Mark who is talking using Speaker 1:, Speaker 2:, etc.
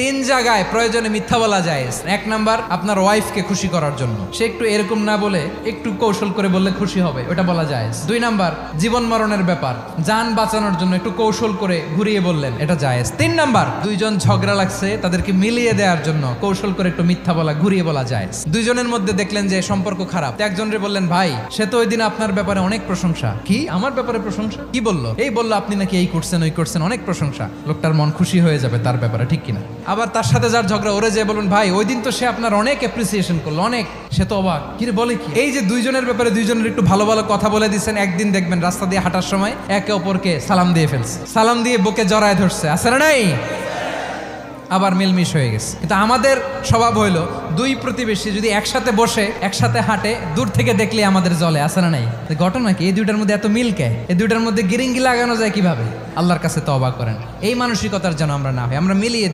Speaker 1: তিন জায়গায় প্রয়োজনে মিথ্যা বলা যায়। এক নাম্বার, আপনার ওয়াইফকে খুশি করার জন্য, সে একটু এরকম না বলে একটু কৌশল করে বললে খুশি হবে, ওটা বলা যায়। দুই নাম্বার, জীবন মরণের ব্যাপার, যান বাঁচানোর জন্য একটু কৌশল করে ঘুরিয়ে বললেন, এটা জায়েজ। তিন নাম্বার, দুইজন ঝগড়া লাগছে তাদেরকে মিলিয়ে দেওয়ার জন্য কৌশল করে একটু মিথ্যা বলা, ঘুরিয়ে বলা যায়। দুইজনের মধ্যে দেখলেন যে সম্পর্ক খারাপ, একজনরে বললেন, ভাই সে তো ওই দিন আপনার ব্যাপারে অনেক প্রশংসা। কি আমার ব্যাপারে প্রশংসা? কি বললো? এই বললো আপনি নাকি এই করছেন ওই করছেন, অনেক প্রশংসা। লোকটার মন খুশি হয়ে যাবে তার ব্যাপারে, ঠিক কিনা? আবার তার সাথে যার ঝগড়া, ওরে যে বলুন, ভাই ওই দিন তো সে আপনার অনেক অ্যাপ্রিসিয়েশন করলো, অনেক, সে তো অবাক, কি রে বলে কি? এই যে দুইজনের ব্যাপারে দুইজনের একটু ভালো ভালো কথা বলে দিচ্ছেন, একদিন দেখবেন রাস্তা দিয়ে হাঁটার সময় একে অপরকে সালাম দিয়ে ফেলছে, সালাম দিয়ে বুকে জড়ায় ধরছে, আছে না নাই? আবার মিলমিশ হয়ে গেছে। কিন্তু আমাদের স্বভাব হইলো, দুই প্রতিবেশী যদি একসাথে বসে একসাথে হাঁটে, দূর থেকে দেখলে আমাদের জ্বলে, আছে না নাই? ঘটনা কি? এই দুইটার মধ্যে এত মিল কে? এই দুইটার মধ্যে গিরিঙ্গি লাগানো যায় কিভাবে? আল্লাহর কাছে তওবা করেন, এই মানসিকতার যেন আমরা না হয়, আমরা মিলিয়ে